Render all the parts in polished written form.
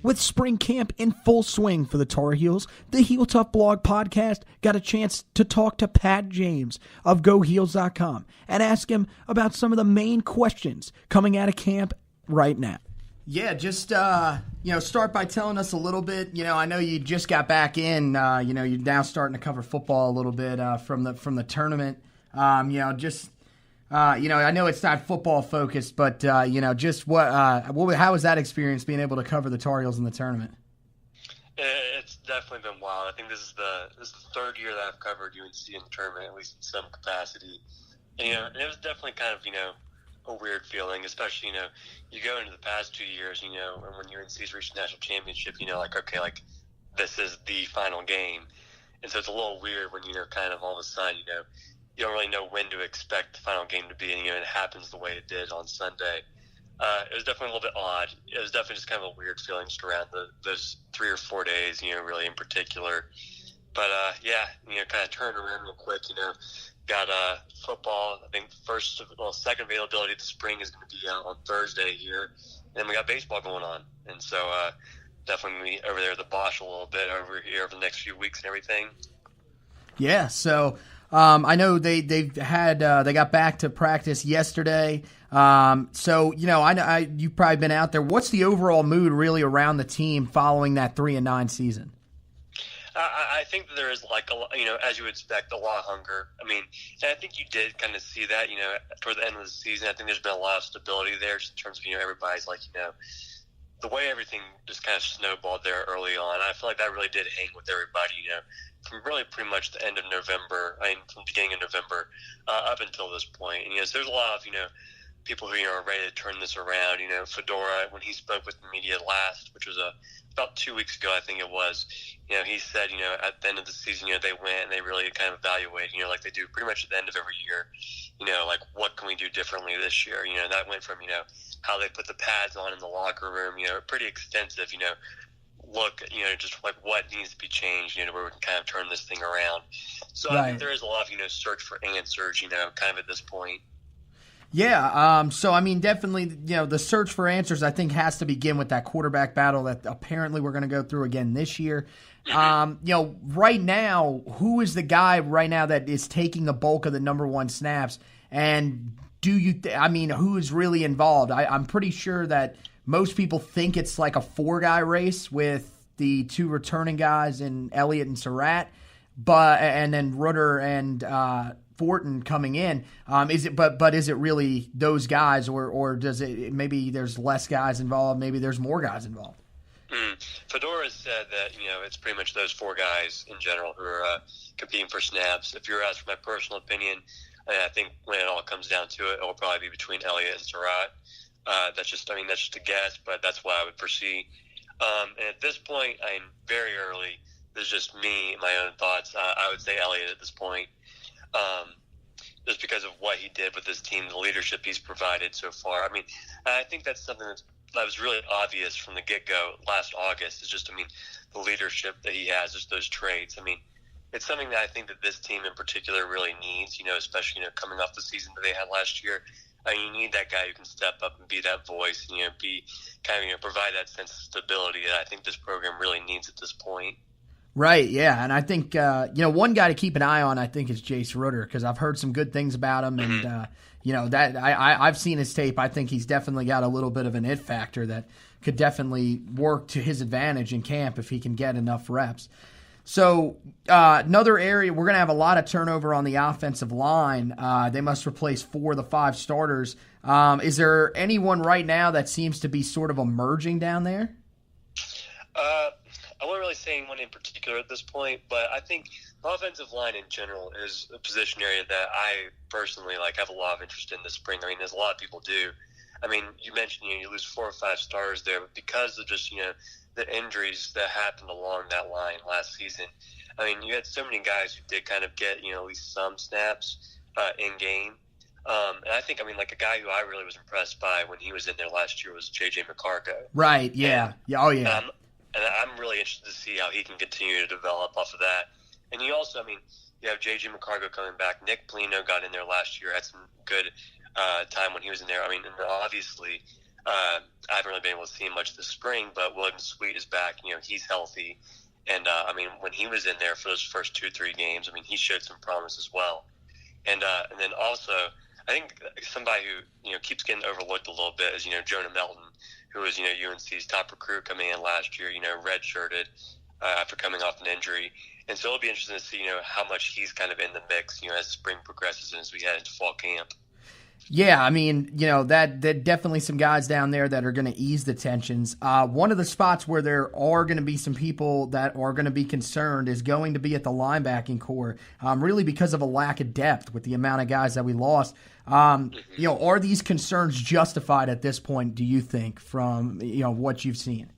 With spring camp in full swing for the Tar Heels, the Heel Tough Blog podcast got a chance to talk to Pat James of GoHeels.com and ask him about some of the main questions coming out of camp right now. Yeah, just start by telling us a little bit. I know you just got back in. You're now starting to cover football a little bit from the tournament. I know it's not football focused, but just how was that experience being able to cover the Tar Heels in the tournament? It's definitely been wild. I think this is the third year that I've covered UNC in the tournament, at least in some capacity. And it was definitely kind of a weird feeling, especially you go into the past 2 years, and when UNC's reached the national championship, this is the final game, and so it's a little weird when kind of all of a sudden you don't really know when to expect the final game to be, and it happens the way it did on Sunday. It was definitely a little bit odd. It was definitely just kind of a weird feeling just around those 3 or 4 days, really in particular. But kind of turned around real quick. Got football. I think second availability of the spring is going to be on Thursday here, and then we got baseball going on, and so definitely be over there at the Bosch a little bit over here over the next few weeks and everything. Yeah. So. I know they got back to practice yesterday. I know you've probably been out there. What's the overall mood really around the team following that 3-9 season? I think that there is as you would expect, a lot of hunger. I mean, and I think you did kind of see that, toward the end of the season. I think there's been a lot of stability there just in terms of, everybody's the way everything just kind of snowballed there early on. I feel like that really did hang with everybody, from really pretty much the end of November, from the beginning of November up until this point. And, so there's a lot of, people who, are ready to turn this around. Fedora, when he spoke with the media last, which was about 2 weeks ago, I think it was, he said, at the end of the season, they went and they really kind of evaluated, like they do pretty much at the end of every year, what can we do differently this year? That went from, how they put the pads on in the locker room, pretty extensive, look, just what needs to be changed, where we can kind of turn this thing around. So right. I think there is a lot of, search for answers, kind of at this point. Yeah. Definitely, the search for answers, I think, has to begin with that quarterback battle that apparently we're going to go through again this year. Mm-hmm. Right now, who is the guy right now that is taking the bulk of the number one snaps? And who is really involved? I'm pretty sure that most people think it's like a 4-guy race with the 2 returning guys in Elliott and Surratt, and then Rudder and Fortin coming in. Is it really those guys, or does it maybe there's less guys involved? Maybe there's more guys involved. Fedora has said that it's pretty much those 4 guys in general who are competing for snaps. If you're asked for my personal opinion, I think when it all comes down to it, it'll probably be between Elliott and Surratt. That's just a guess, but that's what I would foresee. And at this point, I'm very early. This is just me, my own thoughts. I would say Elliott at this point, just because of what he did with his team, the leadership he's provided so far. I think that's something that was really obvious from the get-go last August. Is just, the leadership that he has, just those traits. It's something that I think that this team in particular really needs, especially, coming off the season that they had last year. You need that guy who can step up and be that voice, be kind of, provide that sense of stability that I think this program really needs at this point. Right, yeah, and I think, one guy to keep an eye on, I think, is Jace Rudder, because I've heard some good things about him, and, that I've seen his tape. I think he's definitely got a little bit of an it factor that could definitely work to his advantage in camp if he can get enough reps. So another area, we're going to have a lot of turnover on the offensive line. They must replace 4 of the 5 starters. Is there anyone right now that seems to be sort of emerging down there? I wouldn't really say anyone in particular at this point, but I think the offensive line in general is a position area that I personally have a lot of interest in this spring. As a lot of people do. You mentioned you lose 4 or 5 stars there, but because of just the injuries that happened along that line last season. You had so many guys who did kind of get, at least some snaps in game. And I think, a guy who I really was impressed by when he was in there last year was J.J. McCargo. Right, yeah. Oh, yeah. And I'm really interested to see how he can continue to develop off of that. And he also, You have J.J. McCargo coming back. Nick Polino got in there last year, had some good time when he was in there. I mean, and obviously, I haven't really been able to see him much this spring, but William Sweet is back. He's healthy. And, I mean, when he was in there for those first 2-3 games, I mean, he showed some promise as well. And then also, I think somebody who, keeps getting overlooked a little bit is, Jonah Melton, who was, UNC's top recruit coming in last year, redshirted after coming off an injury. And so it'll be interesting to see, how much he's kind of in the mix, as spring progresses and as we head into fall camp. Yeah, I mean, that definitely some guys down there that are going to ease the tensions. One of the spots where there are going to be some people that are going to be concerned is going to be at the linebacking core, really because of a lack of depth with the amount of guys that we lost. Are these concerns justified at this point, do you think, from what you've seen?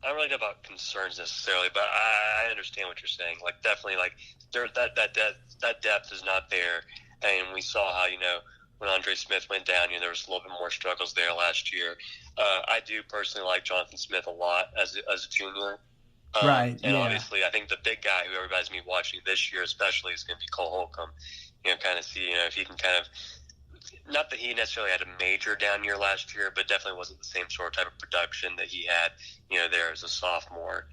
I don't really know about concerns necessarily, but I understand what you're saying. Like, definitely, like, that depth is not there. And we saw how, when Andre Smith went down, there was a little bit more struggles there last year. I do personally like Jonathan Smith a lot as a junior. Right. And obviously, I think the big guy who everybody's going to be watching this year especially is going to be Cole Holcomb. Kind of see, if he can kind of, not that he necessarily had a major down year last year, but definitely wasn't the same sort of type of production that he had, there as a sophomore.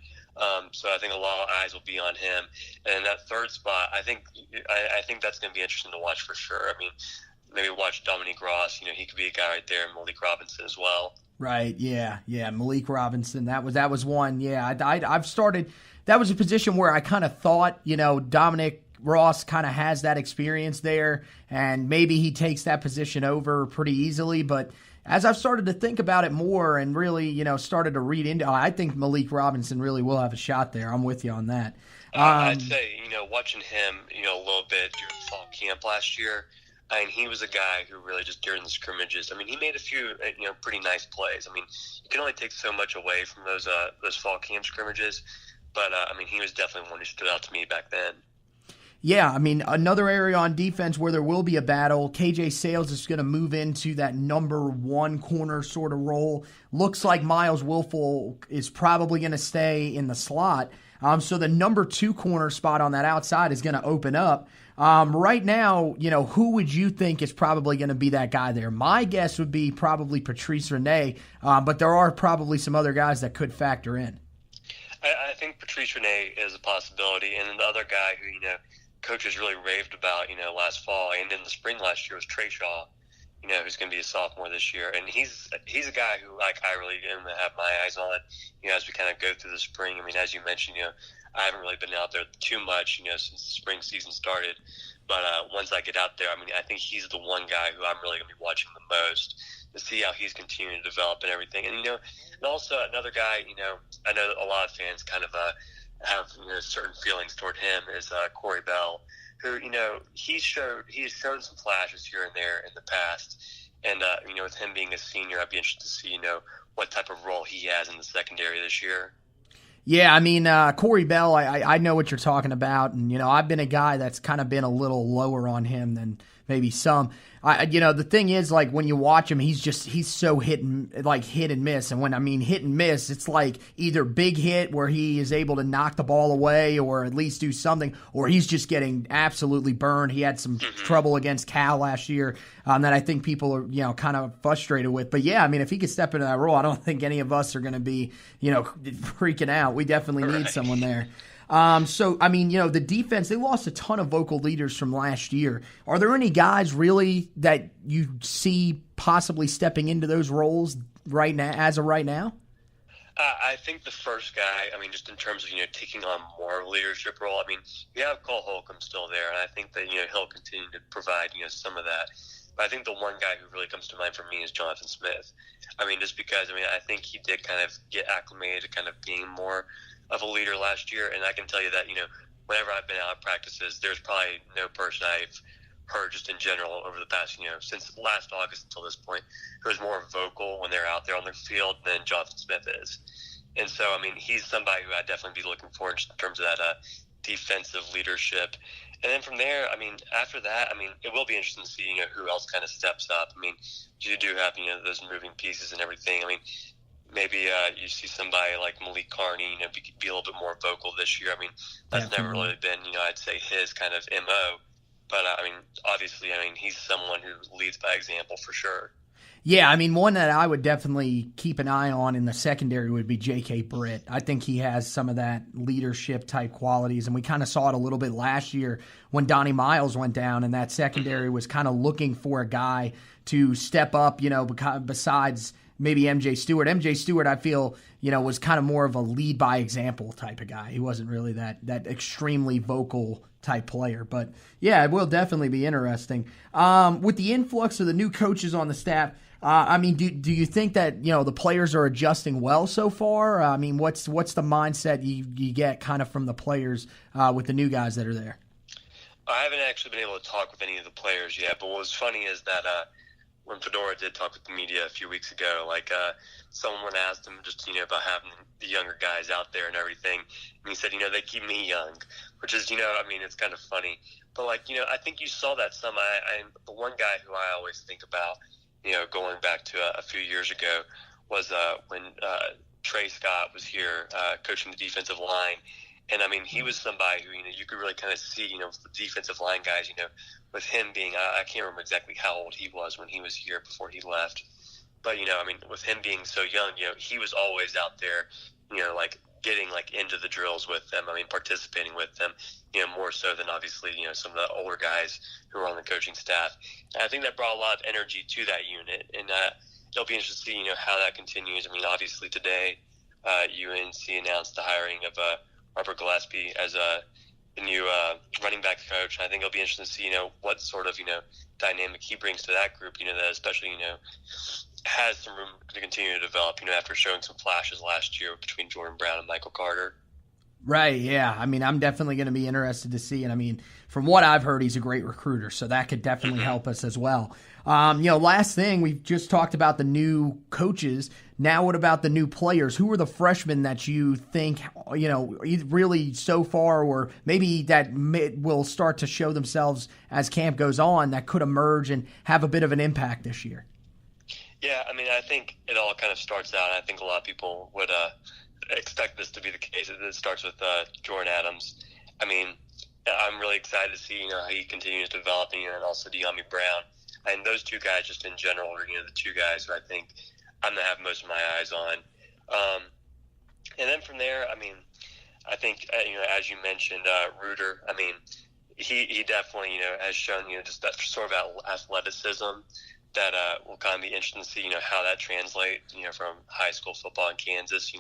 So I think a lot of eyes will be on him. And that third spot, I think that's going to be interesting to watch for sure. I mean, maybe watch Dominique Ross. He could be a guy right there, and Malik Robinson as well. Right. Yeah. Malik Robinson. That was one. Yeah. I've started. That was a position where I kind of thought, Dominic Ross kind of has that experience there, and maybe he takes that position over pretty easily, but as I've started to think about it more and really, started to read into it, I think Malik Robinson really will have a shot there. I'm with you on that. I'd say, watching him, a little bit during fall camp last year, I mean, he was a guy who really just during the scrimmages, I mean, he made a few, pretty nice plays. I mean, you can only take so much away from those fall camp scrimmages, but, I mean, he was definitely one who stood out to me back then. Yeah, I mean, another area on defense where there will be a battle, KJ Sales is going to move into that number one corner sort of role. Looks like Miles Wilful is probably going to stay in the slot. So the number two corner spot on that outside is going to open up. Right now, who would you think is probably going to be that guy there? My guess would be probably Patrice Rene, but there are probably some other guys that could factor in. I think Patrice Rene is a possibility, and the other guy who, coaches really raved about, last fall and in the spring last year was Trey Shaw, who's going to be a sophomore this year. And he's a guy who, I really am going to have my eyes on, as we kind of go through the spring. I mean, as you mentioned, I haven't really been out there too much, since the spring season started. But once I get out there, I mean, I think he's the one guy who I'm really going to be watching the most to see how he's continuing to develop and everything. And, and also another guy, I know a lot of fans kind of have certain feelings toward him is Corey Bell, who he's shown some flashes here and there in the past, and with him being a senior, I'd be interested to see what type of role he has in the secondary this year. Yeah, I mean, Corey Bell, I know what you're talking about, and I've been a guy that's kind of been a little lower on him than maybe some. The thing is, like, when you watch him, he's so hit and miss. And when I mean hit and miss, it's like either big hit where he is able to knock the ball away or at least do something, or he's just getting absolutely burned. He had some trouble against Cal last year that I think people are, kind of frustrated with. But yeah, I mean, if he could step into that role, I don't think any of us are going to be, freaking out. We definitely need someone there. So, I mean, the defense, they lost a ton of vocal leaders from last year. Are there any guys really that you see possibly stepping into those roles right now, as of right now? I think the first guy, I mean, just in terms of, taking on more of a leadership role, I mean, you have Cole Holcomb still there, and I think that, he'll continue to provide, some of that. But I think the one guy who really comes to mind for me is Jonathan Smith. I mean, just because, I think he did kind of get acclimated to kind of being more of a leader last year, and I can tell you that, whenever I've been out at practices, there's probably no person I've heard just in general over the past, since last August until this point, who is more vocal when they're out there on their field than Jonathan Smith is. And so, I mean, he's somebody who I'd definitely be looking for in terms of that defensive leadership. And then from there, I mean, after that, I mean, it will be interesting to see, who else kind of steps up. I mean, you do have, those moving pieces and everything. I mean, maybe you see somebody like Malik Carney, be a little bit more vocal this year. I mean, that's never really been, I'd say his kind of MO. But, obviously, he's someone who leads by example for sure. Yeah, one that I would definitely keep an eye on in the secondary would be J.K. Britt. I think he has some of that leadership-type qualities, and we kind of saw it a little bit last year when Donnie Miles went down, and that secondary was kind of looking for a guy to step up, besides maybe M.J. Stewart. M.J. Stewart, I feel, was kind of more of a lead-by-example type of guy. He wasn't really that extremely vocal type player. But, yeah, it will definitely be interesting. With the influx of the new coaches on the staff, do you think that, the players are adjusting well so far? What's the mindset you get kind of from the players with the new guys that are there? I haven't actually been able to talk with any of the players yet, but what was funny is that when Fedora did talk with the media a few weeks ago, someone asked him just, about having the younger guys out there and everything, and he said, they keep me young, which is, it's kind of funny. But, I think you saw that some. The one guy who I always think about, going back to a few years ago, was when Trey Scott was here coaching the defensive line. And, he was somebody who, you could really kind of see, the defensive line guys, with him being, I can't remember exactly how old he was when he was here before he left. But, with him being so young, he was always out there, getting, into the drills with them. Participating with them, more so than obviously, some of the older guys who were on the coaching staff. And I think that brought a lot of energy to that unit. And it'll be interesting to see, how that continues. Obviously today, UNC announced the hiring of Harper Gillespie as the new running back coach. I think it'll be interesting to see, what sort of, dynamic he brings to that group, that especially, has some room to continue to develop, after showing some flashes last year between Jordan Brown and Michael Carter. Right, yeah. I'm definitely going to be interested to see. And, from what I've heard, he's a great recruiter, so that could definitely help us as well. Last thing, we've just talked about the new coaches. Now what about the new players? Who are the freshmen that you think, really so far, or maybe that will start to show themselves as camp goes on, that could emerge and have a bit of an impact this year? Yeah, I think it all kind of starts out, I think a lot of people would expect this to be the case. It starts with Jordan Adams. I'm really excited to see, how he continues to develop, and also De'Ami Brown. And those two guys, just in general, are, the two guys who I think I'm going to have most of my eyes on. And then from there, I think, as you mentioned, Reuter, he definitely, has shown, just that sort of athleticism that will kind of be interesting to see, how that translates, from high school football in Kansas,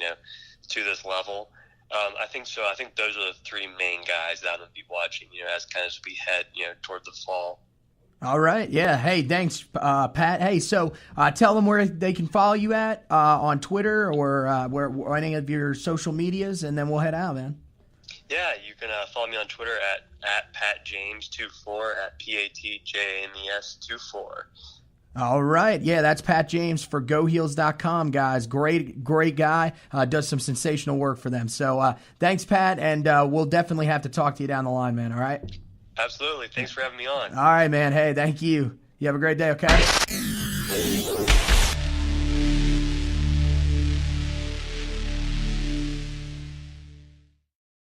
to this level. I think so. I think those are the three main guys that I'm going to be watching, as kind of as we head, toward the fall. All right. Yeah. Hey, thanks, Pat. Hey, so tell them where they can follow you at on Twitter or any of your social medias, and then we'll head out, man. Yeah, you can follow me on Twitter at PatJames24, at PatJames24. All right. Yeah, that's Pat James for GoHeels.com, guys. Great guy. Does some sensational work for them. So thanks, Pat, and we'll definitely have to talk to you down the line, man, all right? Absolutely. Thanks for having me on. All right, man. Hey, thank you. You have a great day, okay?